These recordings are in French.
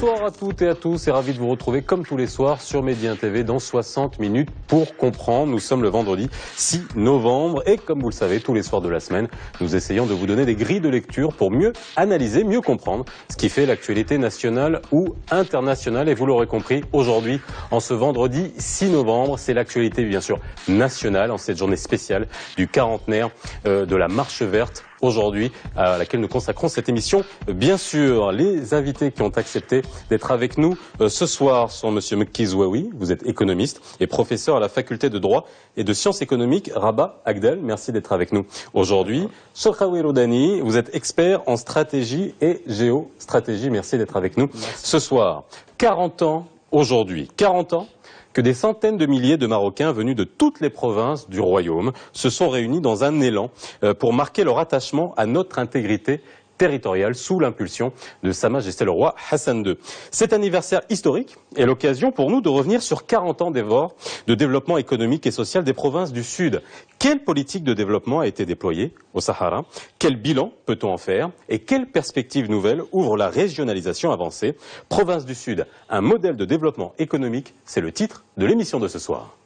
Bonsoir à toutes et à tous et ravi de vous retrouver comme tous les soirs sur Média TV dans 60 minutes pour comprendre. Nous sommes le vendredi 6 novembre et comme vous le savez, tous les soirs de la semaine, nous essayons de vous donner des grilles de lecture pour mieux analyser, mieux comprendre ce qui fait l'actualité nationale ou internationale. Et vous l'aurez compris, aujourd'hui, en ce vendredi 6 novembre, c'est l'actualité bien sûr nationale en cette journée spéciale du quarantenaire de la Marche verte. Aujourd'hui, à laquelle nous consacrons cette émission. Bien sûr, les invités qui ont accepté d'être avec nous ce soir sont Monsieur Mekki Zouaoui, vous êtes économiste et professeur à la faculté de droit et de sciences économiques Rabat Agdel. Merci d'être avec nous aujourd'hui. Chokhaoui Rodani, vous êtes expert en stratégie et géostratégie. Merci d'être avec nous ce soir. 40 ans aujourd'hui, 40 ans que des centaines de milliers de Marocains venus de toutes les provinces du royaume se sont réunis dans un élan pour marquer leur attachement à notre intégrité territoriale sous l'impulsion de Sa Majesté le roi Hassan II. Cet anniversaire historique est l'occasion pour nous de revenir sur 40 ans d'efforts de développement économique et social des provinces du Sud. Quelle politique de développement a été déployée au Sahara? Quel bilan peut-on en faire? Et quelles perspectives nouvelles ouvre la régionalisation avancée? Province du Sud, un modèle de développement économique, c'est le titre de l'émission de ce soir.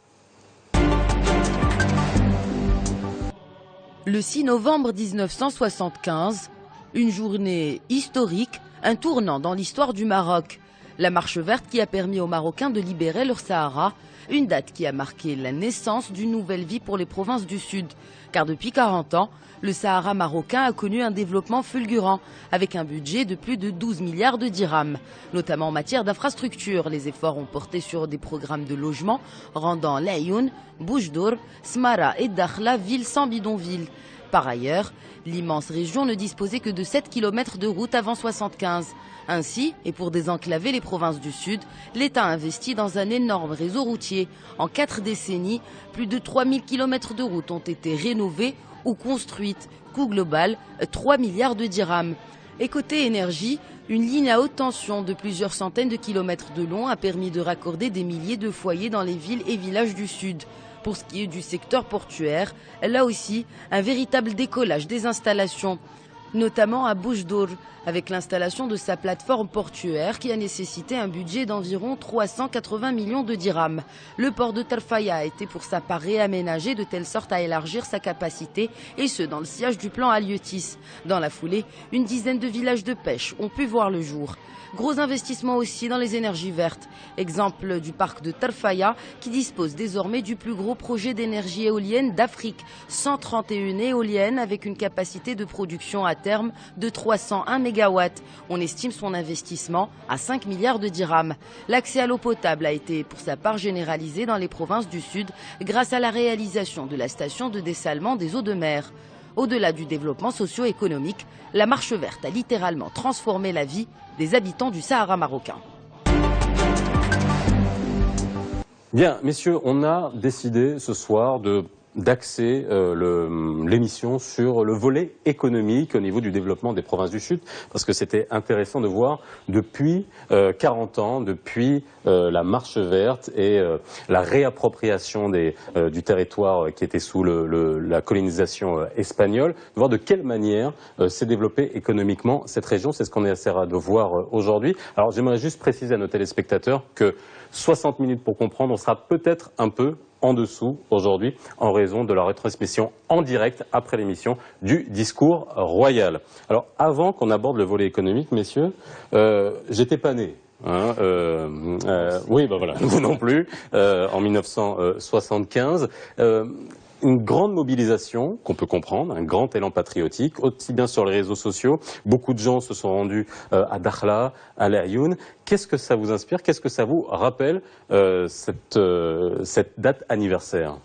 Le 6 novembre 1975, une journée historique, un tournant dans l'histoire du Maroc. La Marche verte qui a permis aux Marocains de libérer leur Sahara, une date qui a marqué la naissance d'une nouvelle vie pour les provinces du Sud. Car depuis 40 ans, le Sahara marocain a connu un développement fulgurant, avec un budget de plus de 12 milliards de dirhams. Notamment en matière d'infrastructure, les efforts ont porté sur des programmes de logement, rendant Laayoune, Boujdour, Smara et Dakhla villes sans bidonville. Par ailleurs, l'immense région ne disposait que de 7 km de route avant 1975. Ainsi, et pour désenclaver les provinces du Sud, l'État a investi dans un énorme réseau routier. En 4 décennies, plus de 3000 km de routes ont été rénovées ou construites. Coût global, 3 milliards de dirhams. Et côté énergie, une ligne à haute tension de plusieurs centaines de kilomètres de long a permis de raccorder des milliers de foyers dans les villes et villages du Sud. Pour ce qui est du secteur portuaire, là aussi, un véritable décollage des installations, notamment à Boujdour, avec l'installation de sa plateforme portuaire qui a nécessité un budget d'environ 380 millions de dirhams. Le port de Tarfaya a été pour sa part réaménagé de telle sorte à élargir sa capacité, et ce dans le sillage du plan Haliotis. Dans la foulée, une dizaine de villages de pêche ont pu voir le jour. Gros investissement aussi dans les énergies vertes. Exemple du parc de Tarfaya qui dispose désormais du plus gros projet d'énergie éolienne d'Afrique. 131 éoliennes avec une capacité de production à terme de 301 MW. On estime son investissement à 5 milliards de dirhams. L'accès à l'eau potable a été pour sa part généralisé dans les provinces du Sud grâce à la réalisation de la station de dessalement des eaux de mer. Au-delà du développement socio-économique, la Marche verte a littéralement transformé la vie des habitants du Sahara marocain. Bien, messieurs, on a décidé ce soir d'axer l'émission sur le volet économique au niveau du développement des provinces du Sud, parce que c'était intéressant de voir depuis 40 ans, depuis la Marche verte et la réappropriation du territoire qui était sous la colonisation espagnole, de voir de quelle manière s'est développée économiquement cette région. C'est ce qu'on essaiera de voir aujourd'hui. Alors j'aimerais juste préciser à nos téléspectateurs que 60 minutes pour comprendre, on sera peut-être un peu en dessous aujourd'hui en raison de la retransmission en direct après l'émission du discours royal. Alors avant qu'on aborde le volet économique, messieurs, j'étais pas né. Oui, ben voilà, vous non plus, en 1975. Une grande mobilisation qu'on peut comprendre, un grand élan patriotique, aussi bien sur les réseaux sociaux. Beaucoup de gens se sont rendus à Dakhla, à Laayoune. Qu'est-ce que ça vous inspire? Qu'est-ce que ça vous rappelle cette date anniversaire?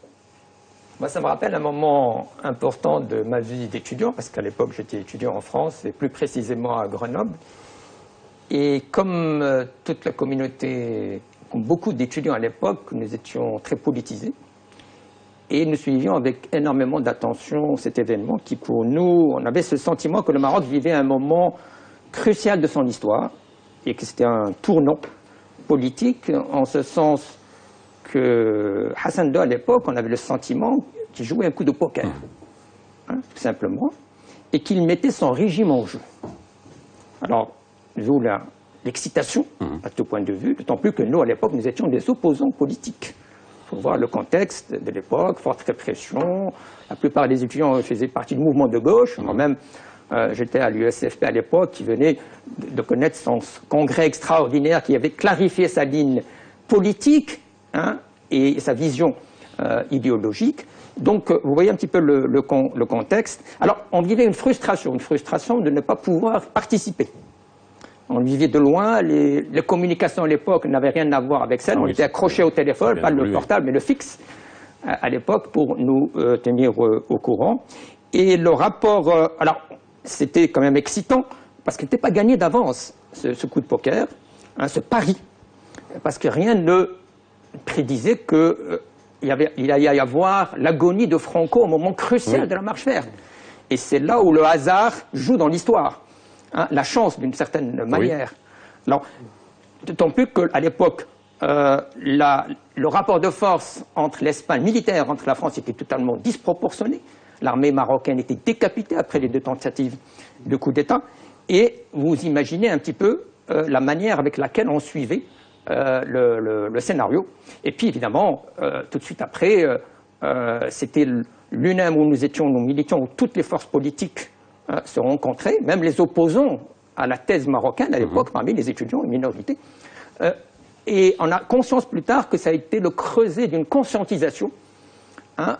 Moi, ça me rappelle un moment important de ma vie d'étudiant, parce qu'à l'époque j'étais étudiant en France, et plus précisément à Grenoble. Et comme toute la communauté, comme beaucoup d'étudiants à l'époque, nous étions très politisés. Et nous suivions avec énormément d'attention cet événement qui, pour nous, on avait ce sentiment que le Maroc vivait un moment crucial de son histoire et que c'était un tournant politique, en ce sens que Hassan II, à l'époque, on avait le sentiment qu'il jouait un coup de poker, tout simplement, et qu'il mettait son régime en jeu. Alors, d'où l'excitation à tout point de vue, d'autant plus que nous, à l'époque, nous étions des opposants politiques. Il faut voir le contexte de l'époque, forte répression. La plupart des étudiants faisaient partie du mouvement de gauche. Moi-même, j'étais à l'USFP à l'époque, qui venait de connaître son congrès extraordinaire, qui avait clarifié sa ligne politique et sa vision idéologique. Donc, vous voyez un petit peu le contexte. Alors, on vivait une frustration de ne pas pouvoir participer. On vivait de loin, les communications à l'époque n'avaient rien à voir avec celles. On était accrochés au téléphone, pas le portable, mais le fixe à l'époque pour nous tenir au courant. Et le rapport, alors c'était quand même excitant, parce qu'il n'était pas gagné d'avance, ce coup de poker, ce pari, parce que rien ne prédisait qu'il allait y avoir l'agonie de Franco au moment crucial de la marche verte. Et c'est là où le hasard joue dans l'histoire. La chance, d'une certaine manière. D'autant plus qu'à l'époque, le rapport de force entre l'Espagne militaire, entre la France, était totalement disproportionné. L'armée marocaine était décapitée après les 2 tentatives de coup d'État. Et vous imaginez un petit peu la manière avec laquelle on suivait le scénario. Et puis, évidemment, tout de suite après, c'était l'UNEM où nous militions, où toutes les forces politiques se rencontraient, même les opposants à la thèse marocaine à l'époque, parmi les étudiants, une minorité. Et on a conscience plus tard que ça a été le creuset d'une conscientisation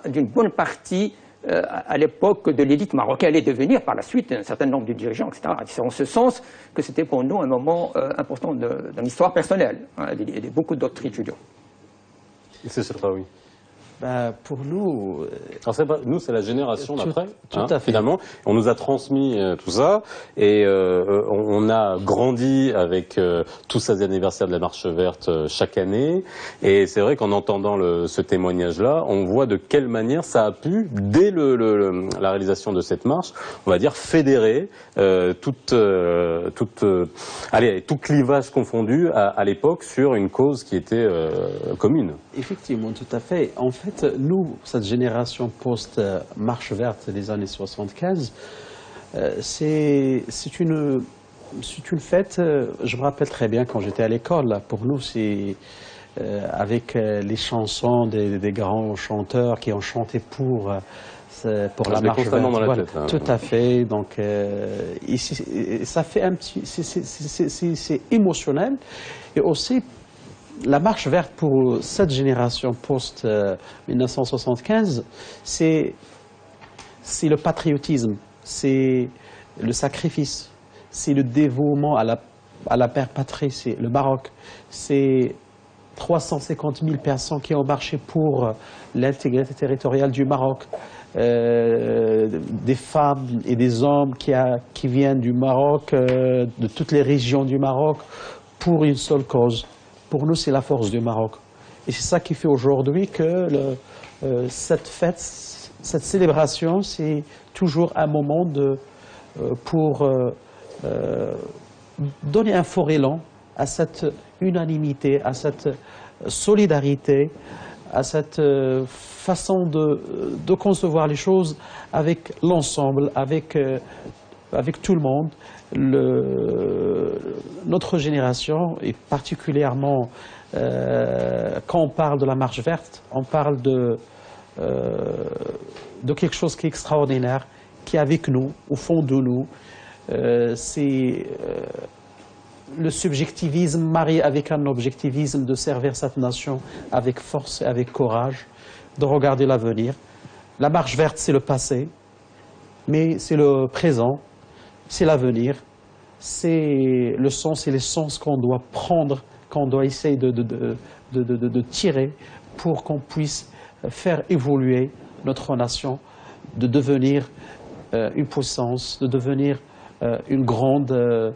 d'une bonne partie à l'époque de l'élite marocaine allait devenir par la suite un certain nombre de dirigeants, etc. C'est en ce sens que c'était pour nous un moment important dans l'histoire personnelle et de beaucoup d'autres étudiants. C'est ça, oui. Pour nous... Alors nous, c'est la génération d'après, tout à fait. Finalement. On nous a transmis tout ça, et on a grandi avec tous ces anniversaires de la Marche Verte chaque année. Et c'est vrai qu'en entendant ce témoignage-là, on voit de quelle manière ça a pu, dès la réalisation de cette marche, on va dire fédérer tout clivage confondu à l'époque sur une cause qui était commune. Effectivement, tout à fait. En fait, nous, cette génération post-marche verte des années 75, c'est une fête, je me rappelle très bien quand j'étais à l'école, pour nous, c'est avec les chansons des grands chanteurs qui ont chanté pour la marche verte. Dans la voilà, tête, tout à fait. Donc, ça fait un petit, c'est émotionnel, et aussi la marche verte pour cette génération post-1975, c'est le patriotisme, c'est le sacrifice, c'est le dévouement à la père patrie, c'est le Maroc, c'est 350 000 personnes qui ont marché pour l'intégrité territoriale du Maroc, des femmes et des hommes qui viennent du Maroc, de toutes les régions du Maroc, pour une seule cause. Pour nous, c'est la force du Maroc. Et c'est ça qui fait aujourd'hui que cette fête, cette célébration, c'est toujours un moment pour donner un fort élan à cette unanimité, à cette solidarité, à cette façon de concevoir les choses avec l'ensemble, avec tout le monde. Notre génération, et particulièrement quand on parle de la marche verte, on parle de quelque chose qui est extraordinaire, qui est avec nous, au fond de nous. C'est le subjectivisme marié avec un objectivisme de servir cette nation avec force et avec courage, de regarder l'avenir. La marche verte, c'est le passé, mais c'est le présent. C'est l'avenir, c'est le sens et les sens qu'on doit prendre, qu'on doit essayer de tirer pour qu'on puisse faire évoluer notre nation, de devenir une puissance, de devenir une grande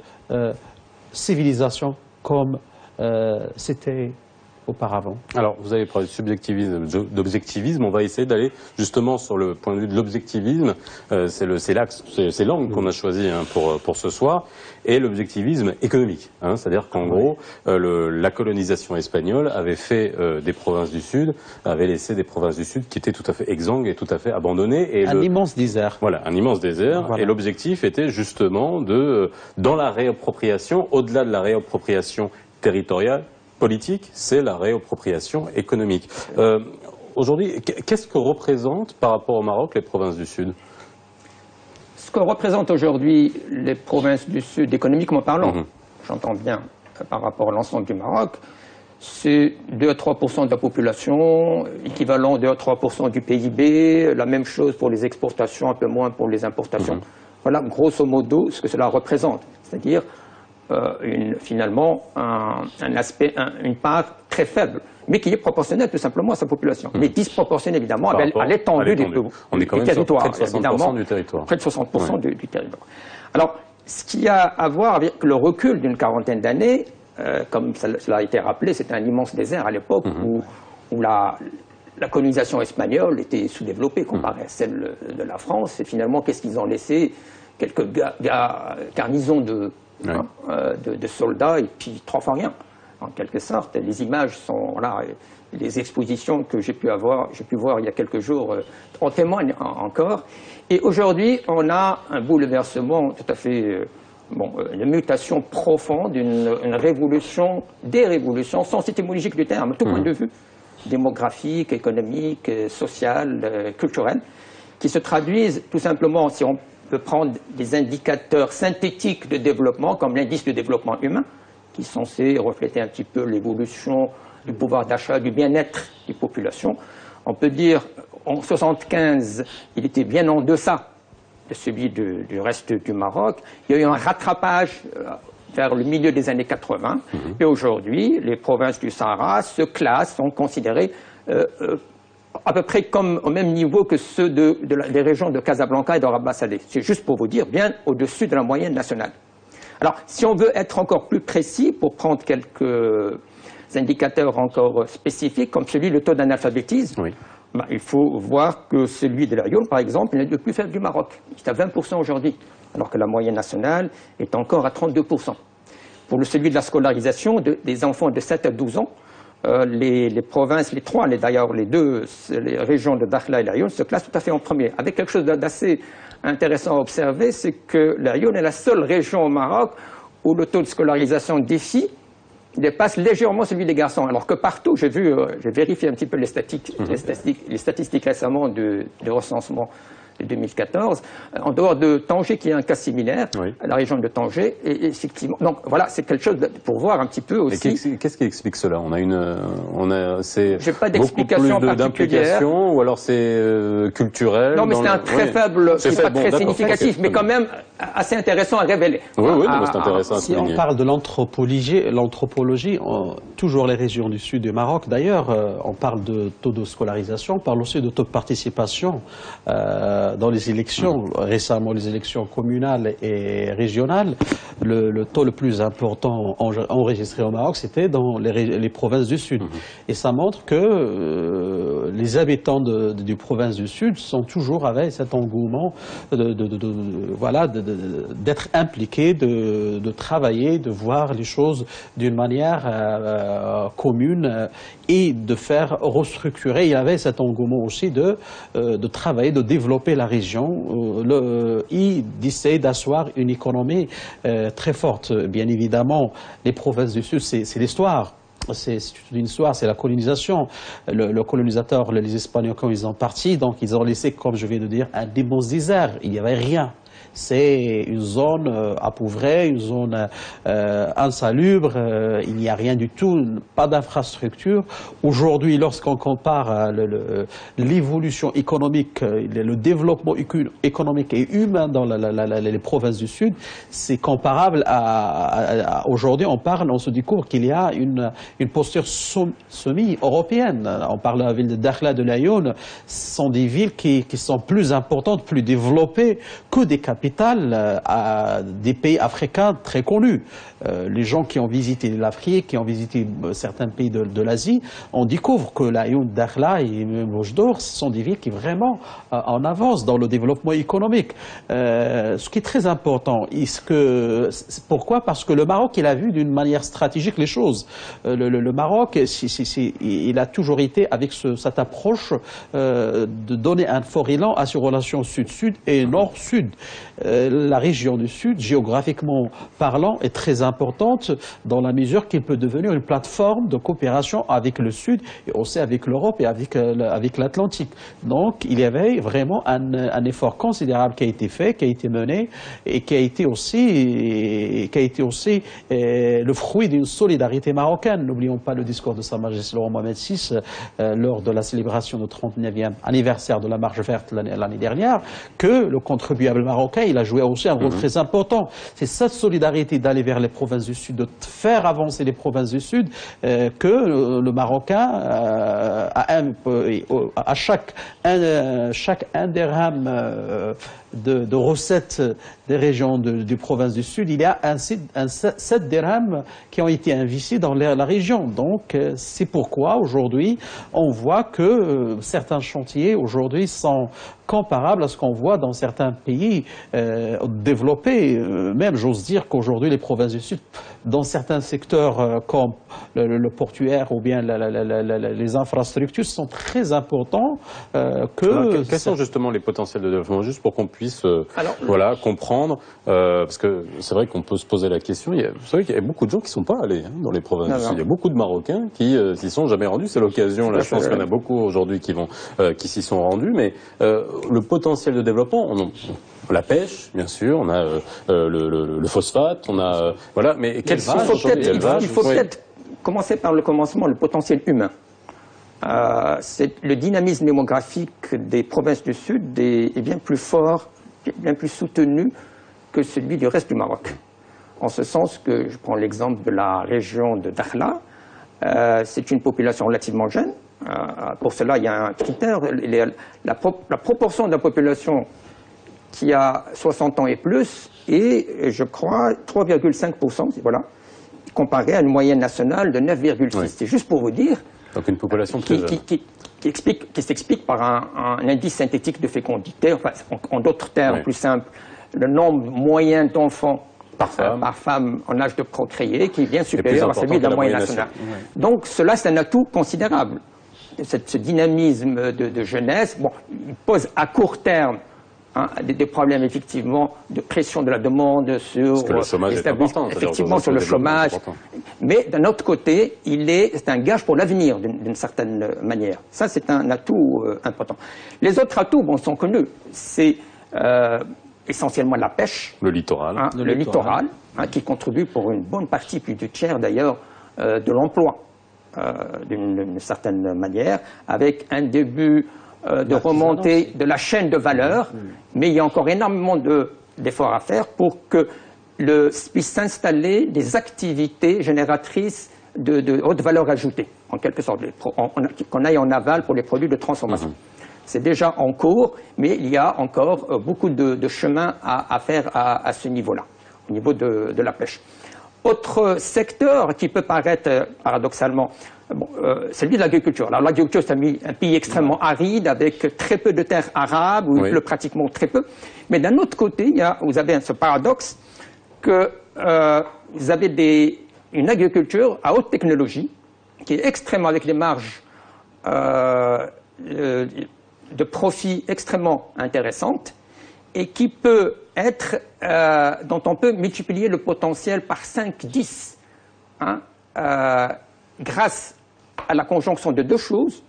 civilisation comme c'était auparavant. Alors, vous avez parlé de subjectivisme, d'objectivisme. On va essayer d'aller justement sur le point de vue de l'objectivisme. C'est l'axe, c'est l'angle qu'on a choisi pour ce soir. Et l'objectivisme économique. C'est-à-dire qu'en gros, la colonisation espagnole avait fait des provinces du Sud, avait laissé des provinces du Sud qui étaient tout à fait exsangues et tout à fait abandonnées. Et un immense désert. Voilà, un immense désert. Voilà. Et l'objectif était justement dans la réappropriation, au-delà de la réappropriation territoriale, politique, c'est la réappropriation économique. Aujourd'hui, qu'est-ce que représentent par rapport au Maroc les provinces du Sud? Ce que représentent aujourd'hui les provinces du Sud, économiquement parlant, j'entends bien par rapport à l'ensemble du Maroc, c'est 2 à 3% de la population, équivalent 2 à 3% du PIB, la même chose pour les exportations, un peu moins pour les importations. Voilà grosso modo ce que cela représente, c'est-à-dire finalement une part très faible, mais qui est proportionnelle tout simplement à sa population, mais disproportionnelle évidemment à l'étendue du territoire. Près de 60% du territoire. Près de 60% du territoire. Alors, ce qui a à voir avec le recul d'une quarantaine d'années, comme cela a été rappelé, c'était un immense désert à l'époque où la colonisation espagnole était sous-développée comparée à celle de la France, et finalement, qu'est-ce qu'ils ont laissé? Quelques garnisons de soldats et puis 3 fois rien, en quelque sorte. Les images sont là, les expositions que j'ai pu voir il y a quelques jours en témoignent encore. Et aujourd'hui, on a un bouleversement tout à fait, une mutation profonde, une révolution, des révolutions, sens étymologique du terme, à tout point de vue, démographique, économique, social, culturel, qui se traduisent tout simplement, si on peut prendre des indicateurs synthétiques de développement, comme l'indice de développement humain, qui est censé refléter un petit peu l'évolution du pouvoir d'achat, du bien-être des populations. On peut dire, en 1975, il était bien en deçà de celui du reste du Maroc. Il y a eu un rattrapage vers le milieu des années 80. Et aujourd'hui, les provinces du Sahara se classent, sont considérées à peu près comme au même niveau que ceux des régions de Casablanca et de Rabat Salé. C'est juste pour vous dire, bien au-dessus de la moyenne nationale. Alors, si on veut être encore plus précis, pour prendre quelques indicateurs encore spécifiques, comme celui du taux d'analphabétisme, il faut voir que celui de l'Aïoun, par exemple, est le plus faible du Maroc. Il est à 20% aujourd'hui, alors que la moyenne nationale est encore à 32%. Pour celui de la scolarisation des enfants de 7 à 12 ans, les provinces, les régions de Dakhla et l'Aïoun se classent tout à fait en premier. Avec quelque chose d'assez intéressant à observer, c'est que l'Aïoun est la seule région au Maroc où le taux de scolarisation des filles dépasse légèrement celui des garçons. Alors que partout, j'ai vérifié un petit peu les statistiques récemment du recensement de 2014, en dehors de Tanger, qui est un cas similaire, la région de Tanger, et effectivement. Donc voilà, c'est quelque chose pour voir un petit peu aussi. Qu'est-ce qui explique cela? J'ai pas d'explication particulière. Ou alors c'est culturel? Non, mais c'est un très faible, qui n'est pas très significatif, mais quand même assez intéressant à révéler. Oui, c'est intéressant à souligner. Si on parle de l'anthropologie, toujours les régions du sud du Maroc, d'ailleurs, on parle de taux de scolarisation, on parle aussi de taux de participation dans les élections, récemment les élections communales et régionales. Le taux le plus important enregistré au Maroc, c'était dans les provinces du Sud. Et ça montre que les habitants des provinces du Sud sont toujours avec cet engouement d'être impliqués, de travailler, de voir les choses d'une manière commune et de faire restructurer. Il y avait cet engouement aussi de travailler, de développer la région et d'essayer d'asseoir une économie très forte. Bien évidemment, les provinces du Sud, c'est l'histoire. C'est une histoire, c'est la colonisation. Le colonisateur, les Espagnols, quand ils sont partis, donc ils ont laissé, comme je viens de dire, un immense désert. Il n'y avait rien. C'est une zone appauvrée, une zone insalubre, il n'y a rien du tout, pas d'infrastructure. Aujourd'hui, lorsqu'on compare l'évolution économique, le développement économique et humain dans les provinces du Sud, c'est comparable à aujourd'hui, on se découvre qu'il y a une posture semi-européenne. On parle de la ville de Dakhla, de l'Aïoun, ce sont des villes qui sont plus importantes, plus développées que des capitales capitale à des pays africains très connus. Les gens qui ont visité l'Afrique, qui ont visité certains pays de l'Asie, on découvre que l'Aïn, Dakhla et Oujda, ce sont des villes qui vraiment en avance dans le développement économique. Ce qui est très important. Pourquoi? Parce que le Maroc, il a vu d'une manière stratégique les choses. Le Maroc, il a toujours été avec cette approche de donner un fort élan à ses relations sud-sud et nord-sud. La région du Sud, géographiquement parlant, est très importante dans la mesure qu'il peut devenir une plateforme de coopération avec le Sud et aussi avec l'Europe et avec l'Atlantique. Donc, il y avait vraiment un effort considérable qui a été fait, qui a été mené et qui a été aussi le fruit d'une solidarité marocaine. N'oublions pas le discours de Sa Majesté le roi Mohamed VI lors de la célébration du 39e anniversaire de la Marche verte l'année dernière, que le contribuable marocain, il a joué aussi un rôle très important. C'est cette solidarité d'aller vers les provinces du Sud, de faire avancer les provinces du Sud, que le Marocain, à chaque un dirham de recettes des régions des provinces du Sud, il y a 7 dirhams qui ont été investis dans la région. Donc, c'est pourquoi aujourd'hui, on voit que certains chantiers aujourd'hui sont comparables à ce qu'on voit dans certains pays développés. Même, j'ose dire qu'aujourd'hui, les provinces du Sud, dans certains secteurs comme le portuaire ou bien les infrastructures, sont très importants. Quels sont justement les potentiels de développement, juste pour qu'on puisse comprendre, parce que c'est vrai qu'on peut se poser la question. Vous savez qu'il y a beaucoup de gens qui ne sont pas allés dans les provinces du Sud. Il y a beaucoup de Marocains qui s'y sont jamais rendus. C'est l'occasion. Là, je pense qu'il y en a beaucoup aujourd'hui qui s'y sont rendus. Mais le potentiel de développement, la pêche, bien sûr, on a le phosphate, on a mais quel il faut peut-être commencer par le commencement, le potentiel humain. Le dynamisme démographique des provinces du Sud est bien plus fort, bien plus soutenu que celui du reste du Maroc. En ce sens que, je prends l'exemple de la région de Dakhla, c'est une population relativement jeune. Pour cela, il y a un critère, la proportion de la population qui a 60 ans et plus est, je crois, 3,5%, voilà, comparé à une moyenne nationale de 9,6%. Oui. C'est juste pour vous dire. Donc une population très jeune. Qui s'explique par un indice synthétique de fécondité, enfin, en d'autres termes plus simples, le nombre moyen d'enfants par femme en âge de procréer qui est bien supérieur à celui de la moyenne nationale. Donc cela, c'est un atout considérable. Ce dynamisme de jeunesse, il pose à court terme des problèmes effectivement de pression de la demande sur le chômage est important, effectivement sur le chômage, mais d'un autre côté, c'est un gage pour l'avenir d'une certaine manière. Ça, c'est un atout important. Les autres atouts, sont connus. C'est essentiellement la pêche, le littoral, le littoral, qui contribue pour une bonne partie, plus du tiers d'ailleurs, de l'emploi d'une certaine manière, avec un début de remontée de la chaîne de valeur, mais il y a encore énormément d'efforts à faire pour que puissent s'installer des activités génératrices de haute valeur ajoutée, en quelque sorte, qu'on aille en aval pour les produits de transformation. C'est déjà en cours, mais il y a encore beaucoup de chemin à faire à ce niveau-là, au niveau de la pêche. Autre secteur qui peut paraître paradoxalement, celui de l'agriculture. Alors l'agriculture, c'est un pays extrêmement aride, avec très peu de terres arables, où il pleut pratiquement très peu. Mais d'un autre côté, vous avez ce paradoxe que vous avez une agriculture à haute technologie, qui est extrêmement, avec des marges de profit extrêmement intéressantes, et qui peut être, dont on peut multiplier le potentiel par 5, 10, grâce à la conjonction de deux choses,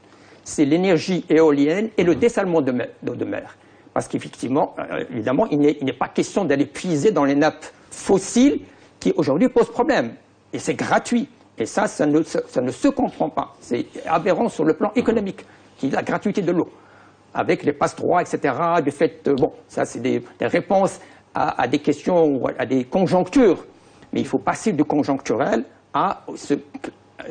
c'est l'énergie éolienne et le dessalement de mer. Parce qu'effectivement, évidemment, il n'est pas question d'aller puiser dans les nappes fossiles qui aujourd'hui posent problème. Et c'est gratuit. Et ça ne se comprend pas. C'est aberrant sur le plan économique, qui est la gratuité de l'eau. Avec les passe-droits, etc., du fait, ça c'est des réponses à des questions, ou à des conjonctures. Mais il faut passer du conjoncturel à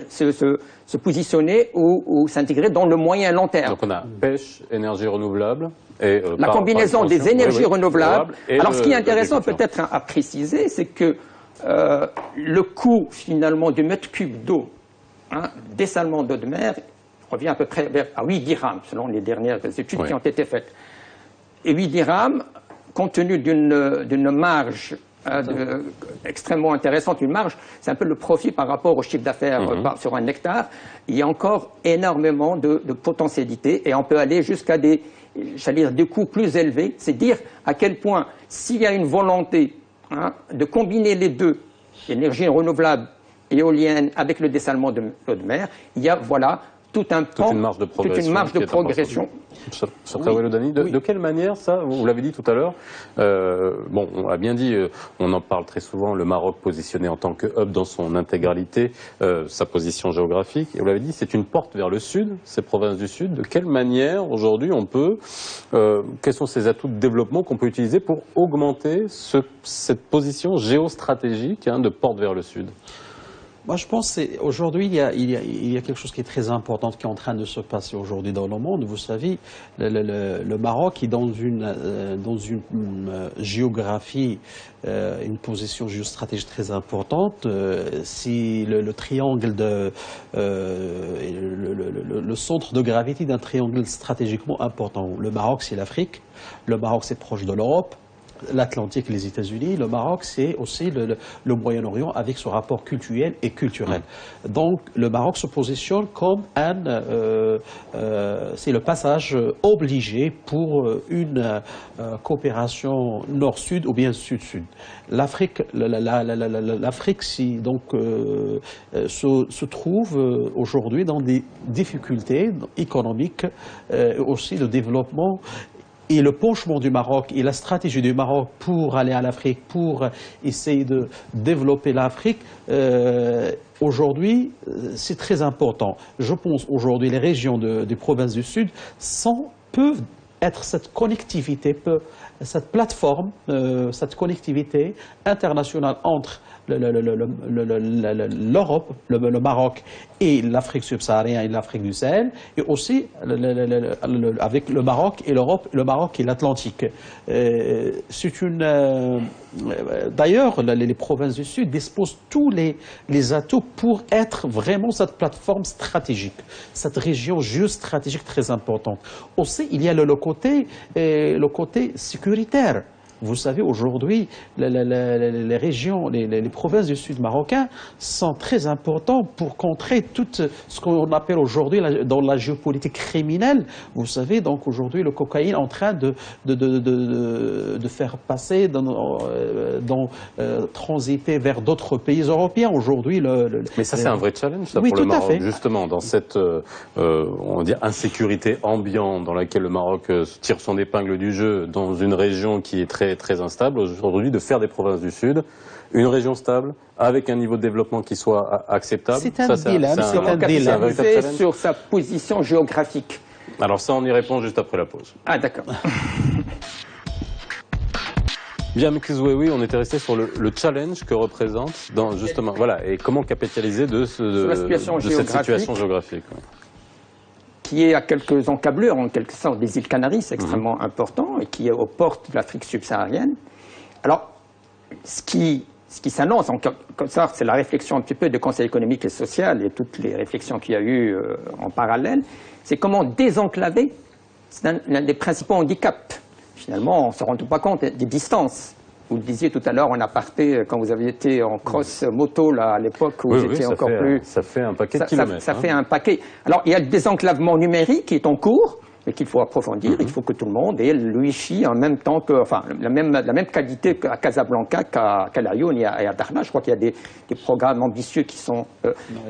se positionner ou s'intégrer dans le moyen long terme. Donc on a pêche, énergie renouvelable, Et, la combinaison des énergies renouvelables. Alors, ce qui est intéressant peut-être à préciser, c'est que le coût finalement du mètre cube d'eau, dessalement d'eau de mer, revient à peu près à 8 dirhams, selon les dernières études qui ont été faites. Et 8 dirhams, compte tenu d'une marge extrêmement intéressante, une marge, c'est un peu le profit par rapport au chiffre d'affaires sur un hectare. Il y a encore énormément de potentialités et on peut aller jusqu'à des coûts plus élevés. C'est dire à quel point, s'il y a une volonté de combiner les deux, énergie renouvelable, éolienne, avec le dessalement de l'eau de mer, il y a, voilà, toute une marge de progression. De quelle manière ça, vous l'avez dit tout à l'heure, bon, on l'a bien dit, on en parle très souvent, le Maroc positionné en tant que hub dans son intégralité, sa position géographique, et vous l'avez dit, c'est une porte vers le sud, ces provinces du sud. De quelle manière aujourd'hui on peut, quels sont ces atouts de développement qu'on peut utiliser pour augmenter cette position géostratégique de porte vers le sud? Moi, je pense qu'aujourd'hui, il y a quelque chose qui est très important qui est en train de se passer aujourd'hui dans le monde. Vous savez, le Maroc est dans une géographie, une position géostratégique très importante. Si le triangle le centre de gravité d'un triangle stratégiquement important. Le Maroc, c'est l'Afrique. Le Maroc, c'est proche de l'Europe. L'Atlantique, les États-Unis, le Maroc, c'est aussi le Moyen-Orient avec ce rapport culturel et culturel. Donc, le Maroc se positionne comme c'est le passage obligé pour une coopération nord-sud ou bien sud-sud. L'Afrique, se trouve aujourd'hui dans des difficultés économiques, aussi de développement. Et le penchement du Maroc et la stratégie du Maroc pour aller à l'Afrique, pour essayer de développer l'Afrique, aujourd'hui, c'est très important. Je pense aujourd'hui les régions des provinces du Sud peuvent être cette connectivité, cette plateforme, cette connectivité internationale entre l'Europe, le Maroc et l'Afrique subsaharienne et l'Afrique du Sahel, et aussi avec le Maroc et l'Europe, le Maroc et l'Atlantique. D'ailleurs, les provinces du Sud disposent tous les atouts pour être vraiment cette plateforme stratégique, cette région géostratégique très importante. Aussi, il y a le côté sécuritaire. Vous savez, aujourd'hui, les régions, les provinces du sud marocain sont très importantes pour contrer tout ce qu'on appelle aujourd'hui dans la géopolitique criminelle. Vous savez, donc aujourd'hui, le cocaïne est en train de faire passer, transiter vers d'autres pays européens. Aujourd'hui, mais ça, c'est un vrai challenge, ça, pour le Maroc, justement, dans cette, on va dire, insécurité ambiante dans laquelle le Maroc tire son épingle du jeu, dans une région qui est très instable aujourd'hui, de faire des provinces du Sud une région stable, avec un niveau de développement qui soit acceptable. C'est un dilemme, sur sa position géographique. Alors ça, on y répond juste après la pause. Ah, d'accord. Bien, Mkizouewi, on était resté sur le challenge que représente, justement, voilà, et comment capitaliser de cette situation géographique. Qui est à quelques encablures, en quelque sorte, des îles Canaries, c'est extrêmement important, et qui est aux portes de l'Afrique subsaharienne. Alors, ce qui s'annonce, comme ça, c'est la réflexion un petit peu du Conseil économique et social et toutes les réflexions qu'il y a eu en parallèle, c'est comment désenclaver. C'est l'un des principaux handicaps. Finalement, on ne se rend pas compte des distances. Vous le disiez tout à l'heure en aparté, quand vous aviez été en cross-moto à l'époque où vous étiez encore plus... Ça fait un paquet de kilomètres. Ça fait un paquet. Alors, il y a le désenclavement numérique qui est en cours, mais qu'il faut approfondir. Il faut que tout le monde ait le Wi-Fi en même temps que... Enfin, la même qualité qu'à Casablanca, qu'à Laayoune et à Darna. Je crois qu'il y a des programmes ambitieux qui sont...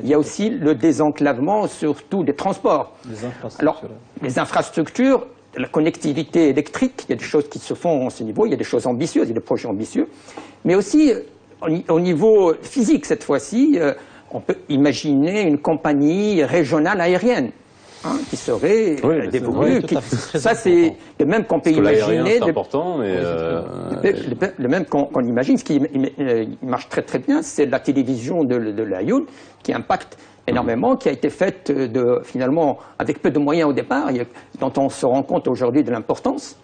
il y a aussi le désenclavement, surtout des transports. Les infrastructures. Alors, les infrastructures... La connectivité électrique, il y a des choses qui se font à ce niveau, il y a des choses ambitieuses, il y a des projets ambitieux, mais aussi au niveau physique cette fois-ci, on peut imaginer une compagnie régionale aérienne qui serait dévolu. Ça, c'est le même qu'on peut imaginer. C'est important, mais le même qu'on imagine. Ce qui marche très très bien, c'est la télévision de l'Aïoun qui impacte énormément, qui a été faite finalement avec peu de moyens au départ, dont on se rend compte aujourd'hui de l'importance.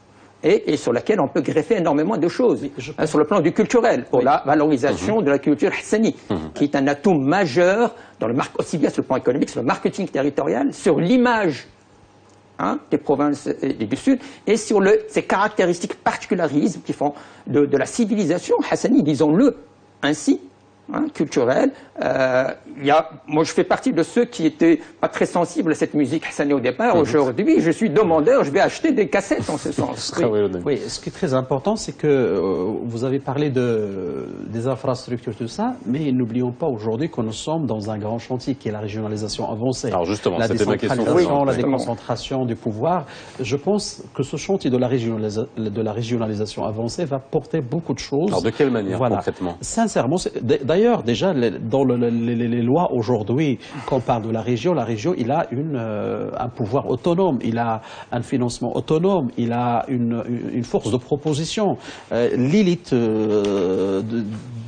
Et sur laquelle on peut greffer énormément de choses, sur le plan du culturel, pour la valorisation de la culture hassani, qui est un atout majeur dans le aussi bien sur le plan économique, sur le marketing territorial, sur l'image des provinces du Sud, et sur ces caractéristiques particularismes qui font de la civilisation hassani, disons-le ainsi, culturelle. Moi, je fais partie de ceux qui étaient pas très sensibles à cette musique hassani au départ. Aujourd'hui, je suis demandeur, je vais acheter des cassettes en ce sens. Oui, ce qui est très important, c'est que vous avez parlé des infrastructures, tout ça, mais n'oublions pas aujourd'hui que nous sommes dans un grand chantier qui est la régionalisation avancée. Alors justement, la c'était ma question. La déconcentration du pouvoir. Je pense que ce chantier de la régionalisation avancée va porter beaucoup de choses. Alors de quelle manière concrètement? Sincèrement, d'ailleurs, déjà, dans les lois aujourd'hui, quand on parle de la région, il a un pouvoir autonome, il a un financement autonome, il a une force de proposition. L'élite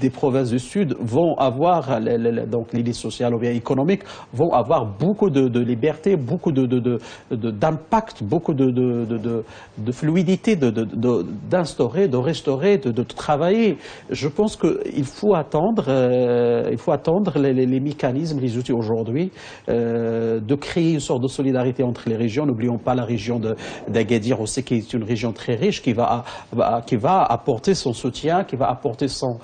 des provinces du Sud vont avoir, donc l'élite sociale ou bien économique, vont avoir beaucoup de liberté, beaucoup d'impact, beaucoup de fluidité, d'instaurer, de restaurer, de travailler. Je pense qu'il faut attendre les mécanismes, les outils aujourd'hui, de créer une sorte de solidarité entre les régions. N'oublions pas la région d'Agadir aussi, qui est une région très riche, qui va apporter son soutien, qui va apporter son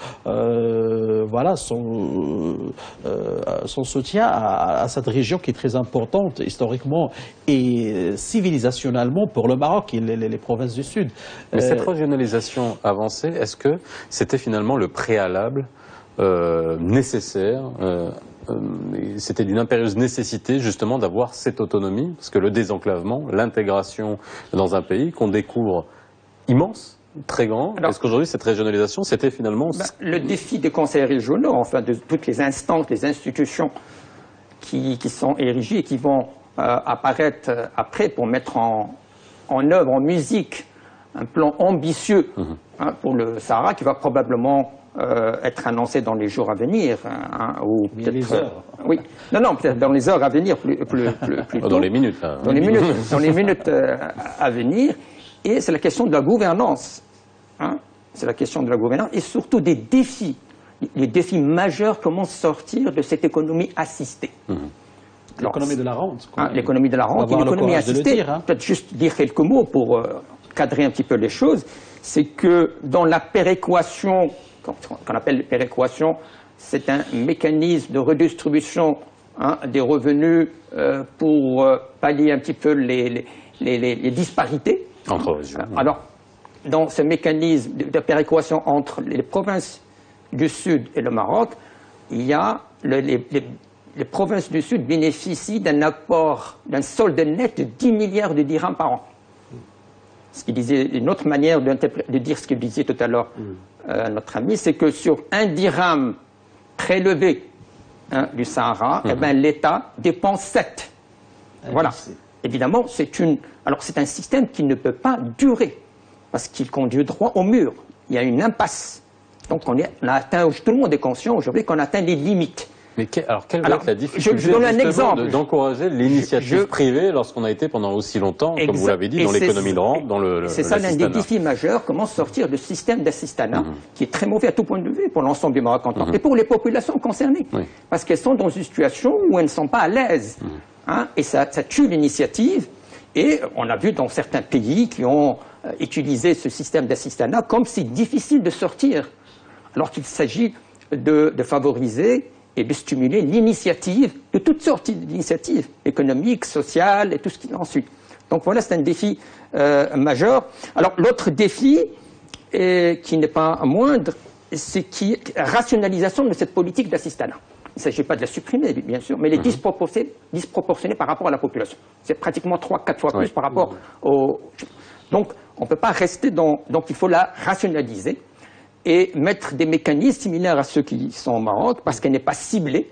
soutien à cette région qui est très importante historiquement et civilisationnellement pour le Maroc et les provinces du Sud. Mais cette régionalisation avancée, est-ce que c'était finalement le préalable nécessaire, c'était d'une impérieuse nécessité justement d'avoir cette autonomie, parce que le désenclavement, l'intégration dans un pays qu'on découvre immense, très grand, est-ce qu'aujourd'hui cette régionalisation c'était finalement... le défi des conseils régionaux, enfin de toutes les instances, les institutions qui sont érigées et qui vont apparaître après pour mettre en œuvre, en musique, un plan ambitieux pour le Sahara qui va probablement être annoncé dans les jours à venir, ou peut-être oui, peut-être dans les heures à venir, plus tôt. Dans les minutes. Là. Dans les minutes à venir. Et c'est la question de la gouvernance. C'est la question de la gouvernance et surtout des défis, les défis majeurs. Comment sortir de cette économie assistée. L'économie de la rente. L'économie de la rente et l'économie assistée. Peut-être juste dire quelques mots pour cadrer un petit peu les choses. C'est que dans la péréquation, qu'on appelle péréquation, c'est un mécanisme de redistribution des revenus pour pallier un petit peu les disparités. Entre régions. Alors, dans ce mécanisme de péréquation entre les provinces du Sud et le Maroc, il y a les provinces du Sud bénéficient d'un apport, d'un solde net de 10 milliards de dirhams par an. Ce qui disait, une autre manière de dire ce que disait tout à l'heure notre ami, c'est que sur un dirham prélevé du Sahara, l'État dépense 7. Voilà. Évidemment, c'est un système qui ne peut pas durer, parce qu'il conduit droit au mur. Il y a une impasse. Donc tout le monde est conscient aujourd'hui qu'on atteint les limites. Mais quelle va être la difficulté je donne un exemple d'encourager l'initiative privée lorsqu'on a été pendant aussi longtemps, comme vous l'avez dit, dans l'économie de rente, dans le c'est ça l'un des défis majeurs, comment sortir du système d'assistanat, qui est très mauvais à tout point de vue pour l'ensemble du Maroc en tant et pour les populations concernées, parce qu'elles sont dans une situation où elles ne sont pas à l'aise, et ça tue l'initiative, et on a vu dans certains pays qui ont utilisé ce système d'assistanat comme c'est difficile de sortir, alors qu'il s'agit de favoriser et de stimuler l'initiative, de toutes sortes d'initiatives, économiques, sociales et tout ce qui en suit. Donc voilà, c'est un défi majeur. Alors l'autre défi, qui n'est pas moindre, c'est la rationalisation de cette politique d'assistanat. Il ne s'agit pas de la supprimer, bien sûr, mais elle est disproportionnée par rapport à la population. C'est pratiquement 3-4 fois plus par rapport au... Donc on ne peut pas rester dans... Donc il faut la rationaliser et mettre des mécanismes similaires à ceux qui sont au Maroc, parce qu'elle n'est pas ciblée,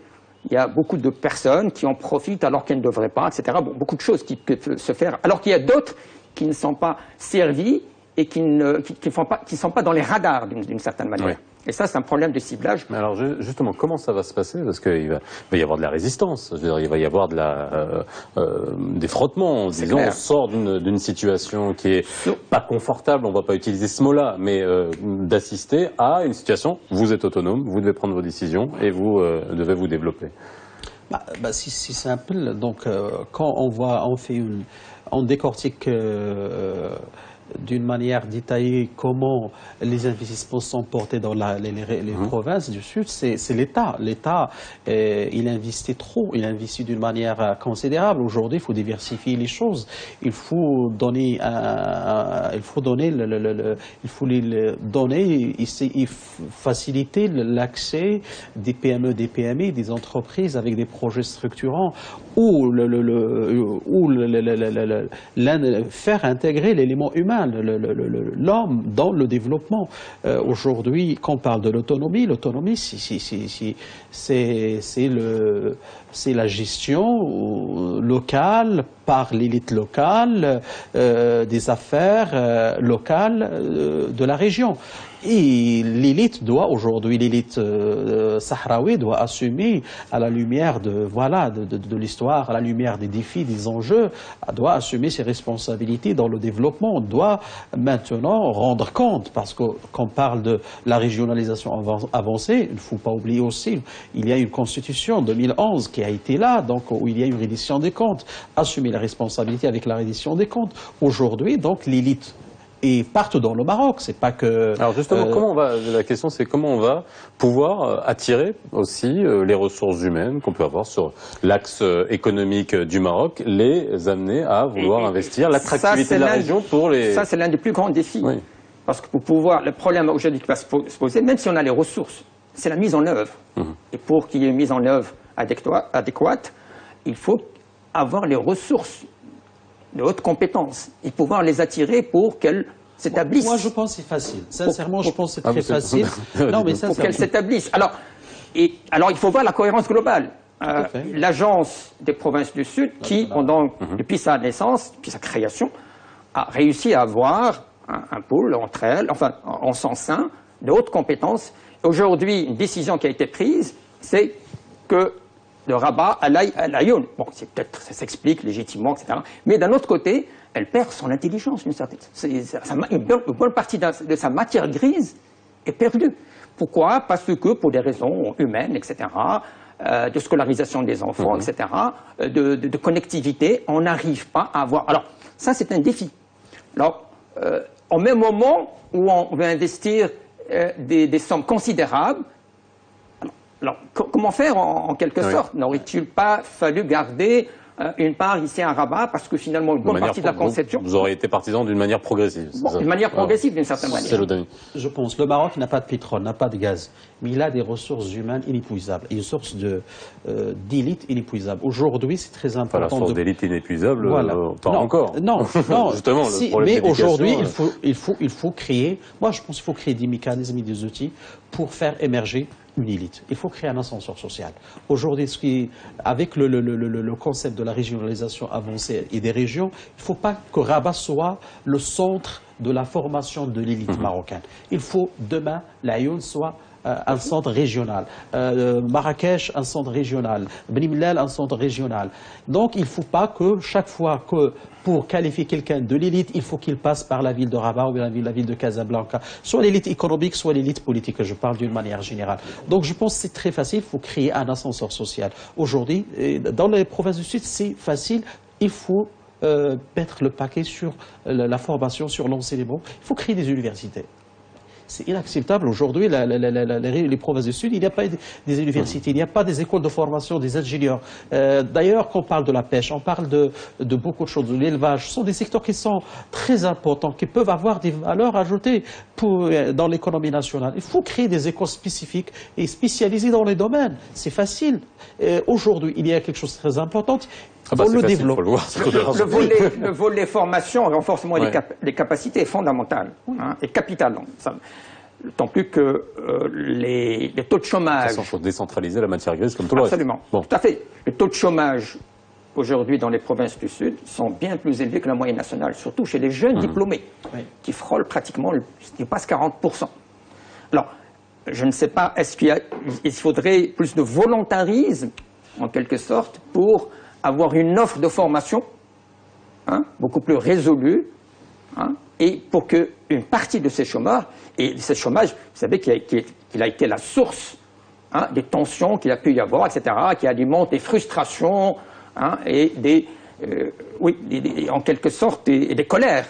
il y a beaucoup de personnes qui en profitent alors qu'elles ne devraient pas, etc. Bon, beaucoup de choses qui peuvent se faire, alors qu'il y a d'autres qui ne sont pas servis et qui ne sont pas dans les radars d'une certaine manière. Oui. Et ça, c'est un problème de ciblage. Mais alors justement, comment ça va se passer? Parce qu'il va y avoir de la résistance, je veux dire, il va y avoir des frottements. Disons, on sort d'une situation qui est pas confortable, on va pas utiliser ce mot-là, mais d'assister à une situation, vous êtes autonome, vous devez prendre vos décisions et vous devez vous développer. Si simple. Donc, quand on décortique d'une manière détaillée comment les investissements sont portés dans les provinces du Sud, c'est l'État. L'État, il investit trop, il investit d'une manière considérable. Aujourd'hui, il faut diversifier les choses. Il faut donner, faciliter l'accès des PME, des PMI, des entreprises avec des projets structurants ou faire intégrer l'élément humain, l'homme dans le développement. Aujourd'hui, quand on parle de l'autonomie, c'est la gestion locale par l'élite locale des affaires locales de la région. Et l'élite doit aujourd'hui, l'élite sahraoui doit assumer à la lumière de l'histoire, à la lumière des défis, des enjeux, doit assumer ses responsabilités dans le développement. On doit maintenant rendre compte, parce que quand on parle de la régionalisation avancée, il ne faut pas oublier aussi, il y a une constitution en 2011 qui a été là, donc où il y a une reddition des comptes, assumer la responsabilité avec la reddition des comptes. Aujourd'hui, donc l'élite et partout dans le Maroc, c'est pas que... Alors justement, la question c'est comment on va pouvoir attirer aussi les ressources humaines qu'on peut avoir sur l'axe économique du Maroc, les amener à vouloir investir, l'attractivité de la région pour les... Ça, c'est l'un des plus grands défis. Oui. Parce que pour pouvoir, le problème aujourd'hui qui va se poser, même si on a les ressources, c'est la mise en œuvre. Et pour qu'il y ait une mise en œuvre adéquate, il faut avoir les ressources de hautes compétences et pouvoir les attirer pour qu'elles s'établissent. Moi, je pense que c'est facile. Sincèrement, je pense que c'est très facile. Non, mais pour qu'elles s'établissent. Alors, il faut voir la cohérence globale. L'Agence des provinces du Sud, qui, depuis sa naissance, depuis sa création, a réussi à avoir un pôle entre elles, enfin, en son sein, de hautes compétences. Aujourd'hui, une décision qui a été prise, c'est que de Rabat à Laayoune. Bon, peut-être ça s'explique légitimement, etc. Mais d'un autre côté, elle perd son intelligence, une bonne partie de sa matière grise est perdue. Pourquoi? Parce que pour des raisons humaines, etc., de scolarisation des enfants, etc., de connectivité, on n'arrive pas à avoir... Alors, ça, c'est un défi. Alors, au même moment où on veut investir des sommes considérables, alors, comment faire en quelque sorte? N'aurait-il pas fallu garder une part ici à Rabat, parce que finalement une bonne partie de la conception... Vous aurez été partisan d'une manière progressive. D'une manière progressive, d'une certaine manière. Je pense. Le Maroc n'a pas de pétrole, n'a pas de gaz, mais il a des ressources humaines inépuisables, une source d'élite inépuisable. Aujourd'hui, c'est très important. La source d'élite inépuisable, pas non, encore. Non, Justement, le problème mais aujourd'hui, il faut créer, moi je pense qu'il faut créer des mécanismes et des outils pour faire émerger une élite. Il faut créer un ascenseur social. Aujourd'hui, avec le concept de la régionalisation avancée et des régions, il ne faut pas que Rabat soit le centre de la formation de l'élite marocaine. Il faut demain, Laayoune soit un centre régional, Marrakech un centre régional, Beni Mellal un centre régional. Donc il ne faut pas que chaque fois que pour qualifier quelqu'un de l'élite, il faut qu'il passe par la ville de Rabat ou la ville de Casablanca, soit l'élite économique, soit l'élite politique, je parle d'une manière générale. Donc je pense que c'est très facile, il faut créer un ascenseur social. Aujourd'hui, dans les provinces du Sud, c'est facile, il faut mettre le paquet sur la formation, sur l'enseignement, il faut créer des universités. C'est inacceptable aujourd'hui, les provinces du Sud, il n'y a pas des universités, il n'y a pas des écoles de formation, des ingénieurs. D'ailleurs, quand on parle de la pêche, on parle de beaucoup de choses, de l'élevage. Ce sont des secteurs qui sont très importants, qui peuvent avoir des valeurs ajoutées dans l'économie nationale. Il faut créer des écoles spécifiques et spécialisées dans les domaines. C'est facile. Aujourd'hui, il y a quelque chose de très important. Dans le développement. Le volet formation, renforcement des capacités est fondamental et capital. D'autant plus que les taux de chômage... De toute façon, il faut décentraliser la matière grise comme tout le reste. Absolument, Bon. tout à fait. Les taux de chômage aujourd'hui dans les provinces du Sud sont bien plus élevés que la moyenne nationale, surtout chez les jeunes diplômés, qui frôlent pratiquement, qui passent 40%. Alors, je ne sais pas, est-ce qu'il faudrait plus de volontarisme, en quelque sorte, pour avoir une offre de formation beaucoup plus résolue, et pour qu'une partie de ces chômeurs, et ce chômage, vous savez qu'il a été la source des tensions qu'il a pu y avoir, etc., qui alimentent des frustrations et en quelque sorte des colères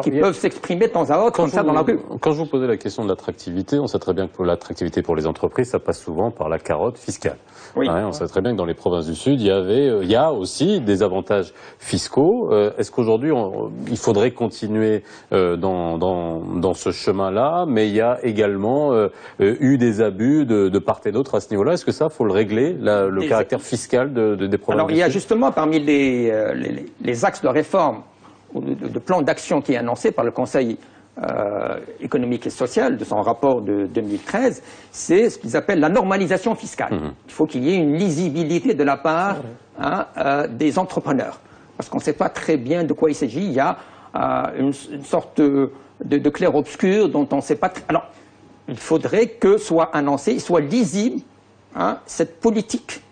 qui peuvent s'exprimer de temps à autre comme ça dans la rue. Quand je vous posais la question de l'attractivité, on sait très bien que pour l'attractivité pour les entreprises, ça passe souvent par la carotte fiscale. Oui. On sait très bien que dans les provinces du Sud, il y a aussi des avantages fiscaux. Est-ce qu'aujourd'hui, il faudrait continuer dans ce chemin-là, mais il y a également eu des abus de part et d'autre à ce niveau-là. Est-ce que ça, faut le régler, le caractère fiscal des provinces Alors, du il y a Sud? justement parmi les axes de réforme ou de plan d'action qui est annoncé par le Conseil économique et social de son rapport de 2013, c'est ce qu'ils appellent la normalisation fiscale. Il faut qu'il y ait une lisibilité de la part des entrepreneurs, parce qu'on ne sait pas très bien de quoi il s'agit. Il y a une sorte de clair-obscur dont on ne sait pas. Alors, il faudrait que soit annoncé, soit lisible cette politique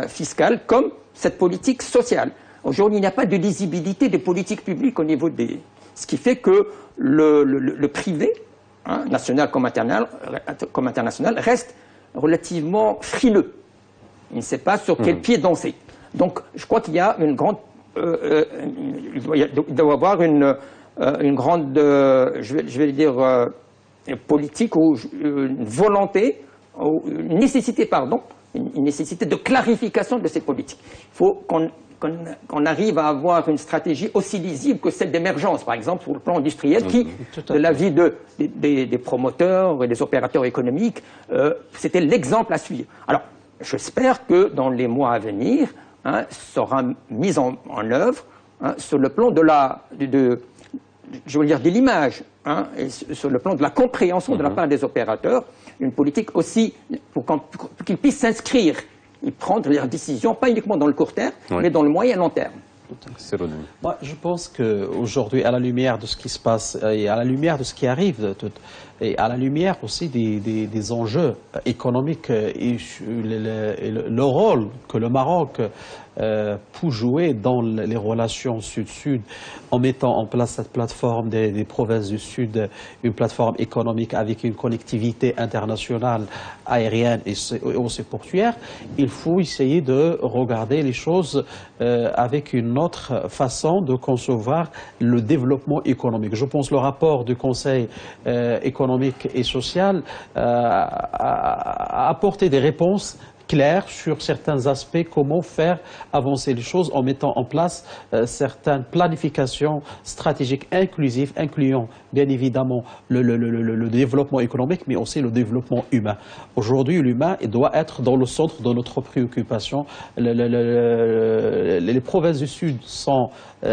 fiscale comme cette politique sociale. Aujourd'hui, il n'y a pas de lisibilité des politiques publiques au niveau des... Ce qui fait que le privé, national comme international, reste relativement frileux. Il ne sait pas sur quel pied danser. Donc, je crois qu'il y a une grande... il doit y avoir une grande, je vais dire, politique ou une volonté, ou une nécessité, une nécessité de clarification de ces politiques. Il faut qu'on arrive à avoir une stratégie aussi lisible que celle d'émergence, par exemple, sur le plan industriel, qui, de l'avis des promoteurs et des opérateurs économiques, c'était l'exemple à suivre. Alors, j'espère que dans les mois à venir, sera mise en œuvre sur le plan de l'image, et sur le plan de la compréhension de la part des opérateurs, une politique aussi pour qu'ils puissent s'inscrire et prendre leurs décisions, pas uniquement dans le court terme, mais dans le moyen et long terme. Moi, je pense qu'aujourd'hui, à la lumière de ce qui se passe et à la lumière de ce qui arrive, et à la lumière aussi des enjeux économiques et le rôle que le Maroc peut jouer dans les relations Sud-Sud en mettant en place cette plateforme des provinces du Sud, une plateforme économique avec une connectivité internationale aérienne et aussi portuaire, il faut essayer de regarder les choses avec une autre façon de concevoir le développement économique. Je pense que le rapport du Conseil économique et social a apporté des réponses claires sur certains aspects, comment faire avancer les choses en mettant en place certaines planifications stratégiques inclusives, incluant bien évidemment le développement économique, mais aussi le développement humain. Aujourd'hui, l'humain doit être dans le centre de notre préoccupation. Les provinces du Sud sont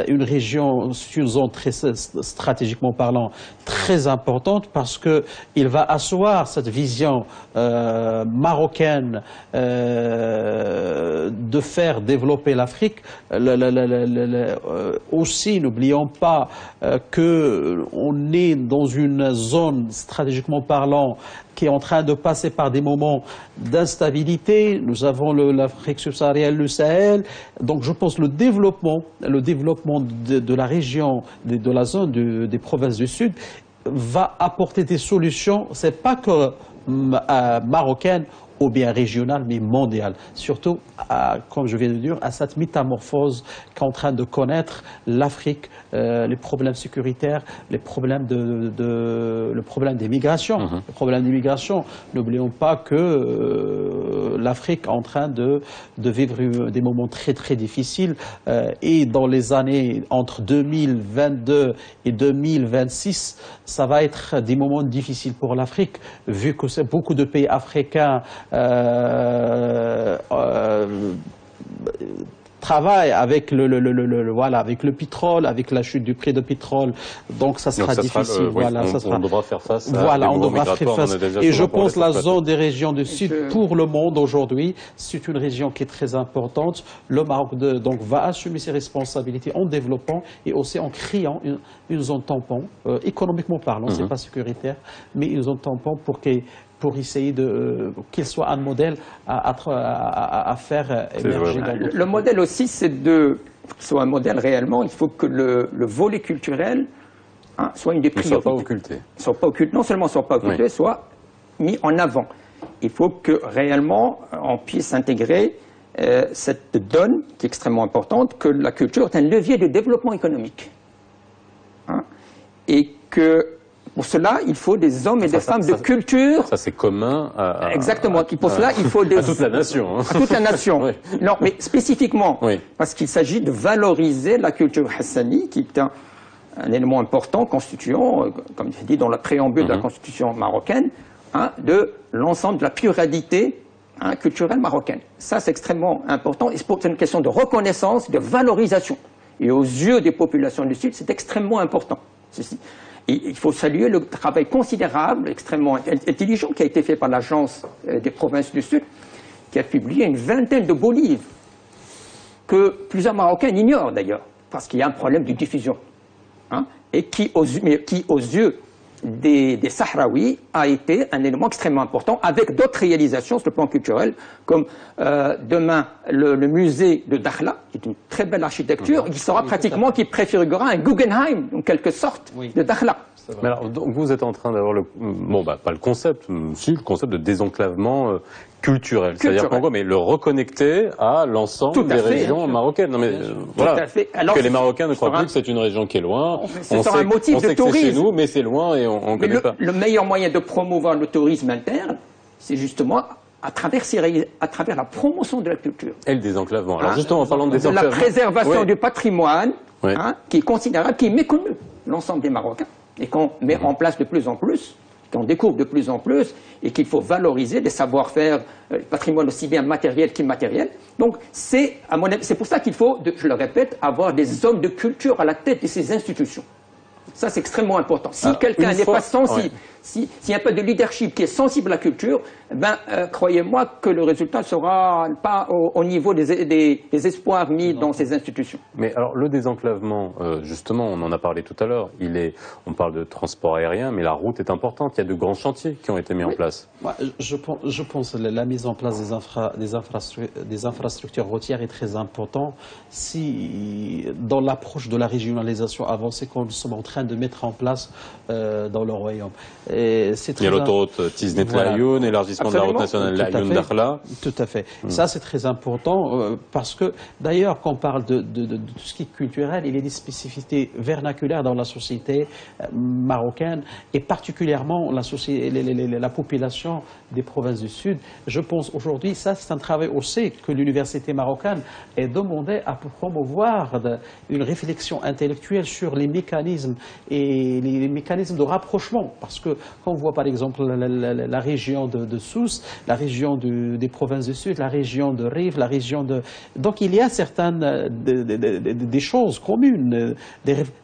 une région, une zone très, stratégiquement parlant, très importante parce qu'il va asseoir cette vision marocaine de faire développer l'Afrique. Aussi, n'oublions pas qu'on est dans une zone stratégiquement parlant qui est en train de passer par des moments d'instabilité. Nous avons l'Afrique subsaharienne, le Sahel. Donc je pense que le développement de la région, de la zone des provinces du Sud va apporter des solutions, c'est pas que marocaines ou bien régionales, mais mondiales. Surtout, comme je viens de dire, à cette métamorphose qu'est en train de connaître l'Afrique, les problèmes sécuritaires, les problèmes le problème des migrations. Le problème des migrations, n'oublions pas que l'Afrique est en train de vivre des moments très très difficiles et dans les années entre 2022 et 2026, ça va être des moments difficiles pour l'Afrique, vu que c'est beaucoup de pays africains travaille avec voilà, avec le pétrole, avec la chute du prix du pétrole, donc ça sera difficile. Voilà, on devra faire face à voilà, des on mouvements devra faire face. Et je pense la zone des régions du Sud pour le monde aujourd'hui, c'est une région qui est très importante. Le Maroc donc va assumer ses responsabilités en développant et aussi en créant une zone tampon, économiquement parlant, c'est pas sécuritaire, mais une zone tampon pour essayer qu'il soit un modèle à faire émerger. Le modèle aussi, c'est de soit un modèle réellement, il faut que le volet culturel soit une des priorités. Ne soit pas occulté. Non seulement soit pas occulté, soit mis en avant. Il faut que réellement on puisse intégrer cette donne qui est extrêmement importante, que la culture est un levier de développement économique. Et que pour cela, il faut des hommes et des femmes de culture. Ça, c'est commun à... Exactement. Pour cela, il faut à toute la nation. À toute la nation. Oui. Non, mais spécifiquement, parce qu'il s'agit de valoriser la culture hassani, qui est un élément important constituant, comme je dit dans la préambule de la constitution marocaine, de l'ensemble de la pluralité culturelle marocaine. Ça, c'est extrêmement important. Et c'est une question de reconnaissance, de valorisation. Et aux yeux des populations du Sud, c'est extrêmement important, ceci. Et il faut saluer le travail considérable, extrêmement intelligent, qui a été fait par l'Agence des provinces du Sud, qui a publié une vingtaine de beaux livres, que plusieurs Marocains ignorent d'ailleurs, parce qu'il y a un problème de diffusion, et qui aux yeux des Sahraouis a été un élément extrêmement important, avec d'autres réalisations sur le plan culturel, comme demain le musée de Dakhla, qui est une très belle architecture, qui sera pratiquement, qui préfigurera un Guggenheim, en quelque sorte, de Dakhla. Mais alors, donc vous êtes en train d'avoir pas le concept, si, le concept de désenclavement culturel. C'est-à-dire qu'en gros, mais le reconnecter à l'ensemble des régions marocaines. Non, mais voilà. Alors, que les Marocains ne croient plus que c'est une région qui est loin. On sait que c'est chez nous, mais c'est loin et on ne connaît pas. Le meilleur moyen de promouvoir le tourisme interne, c'est justement à travers la promotion de la culture. Et le désenclavement. Alors justement, en parlant de désenclavement... La préservation du patrimoine, qui est considérable, qui est méconnu, l'ensemble des Marocains, et qu'on met en place de plus en plus, qu'on découvre de plus en plus, et qu'il faut valoriser des savoir-faire, patrimoine aussi bien matériel qu'immatériel. Donc c'est pour ça qu'il faut, je le répète, avoir des hommes de culture à la tête de ces institutions. Ça, c'est extrêmement important. Si quelqu'un n'est pas sensible, s'il n'y a pas de leadership qui est sensible à la culture, croyez-moi que le résultat ne sera pas au niveau des espoirs mis dans ces institutions. Mais alors, le désenclavement, justement, on en a parlé tout à l'heure, on parle de transport aérien, mais la route est importante. Il y a de grands chantiers qui ont été mis en place. Je pense que la mise en place des infrastructures routières est très importante. Si, dans l'approche de la régionalisation avancée que nous sommes en train de mettre en place dans le royaume. Il y a l'autoroute Tisnet-Laayoune, élargissement de la route nationale Laayoune-Dakhla. Tout à fait. Ça, c'est très important parce que, d'ailleurs, quand on parle de tout ce qui est culturel, il y a des spécificités vernaculaires dans la société marocaine et particulièrement la population des provinces du Sud. Je pense aujourd'hui, ça, c'est un travail aussi que l'université marocaine est demandée à promouvoir une réflexion intellectuelle sur les mécanismes et les mécanismes de rapprochement. Parce que quand on voit par exemple la région de Sousse, la région des provinces du Sud, la région de Rif, la région de... Donc il y a certaines des choses communes.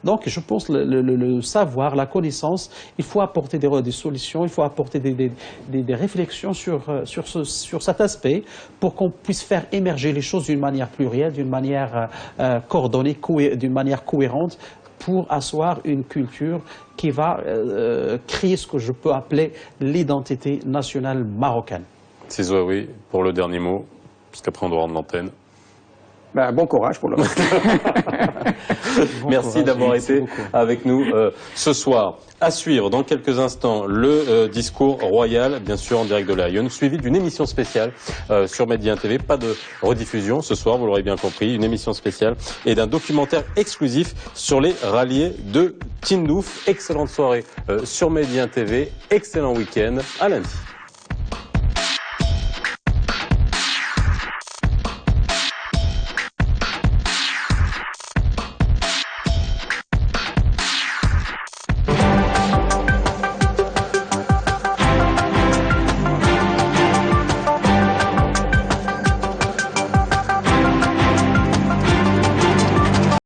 Donc je pense le savoir, la connaissance, il faut apporter des solutions, il faut apporter des réflexions sur cet aspect pour qu'on puisse faire émerger les choses d'une manière plurielle, d'une manière coordonnée, d'une manière cohérente, pour asseoir une culture qui va créer ce que je peux appeler l'identité nationale marocaine. Sizouaoui, pour le dernier mot, puisqu'après on doit rendre l'antenne. Bon courage pour le reste. Merci d'avoir été avec nous ce soir. À suivre dans quelques instants le discours royal, bien sûr en direct de Laayoune, suivi d'une émission spéciale sur Médien TV. Pas de rediffusion ce soir, vous l'aurez bien compris, une émission spéciale et d'un documentaire exclusif sur les ralliés de Tindouf. Excellente soirée sur Médien TV, excellent week-end, à lundi.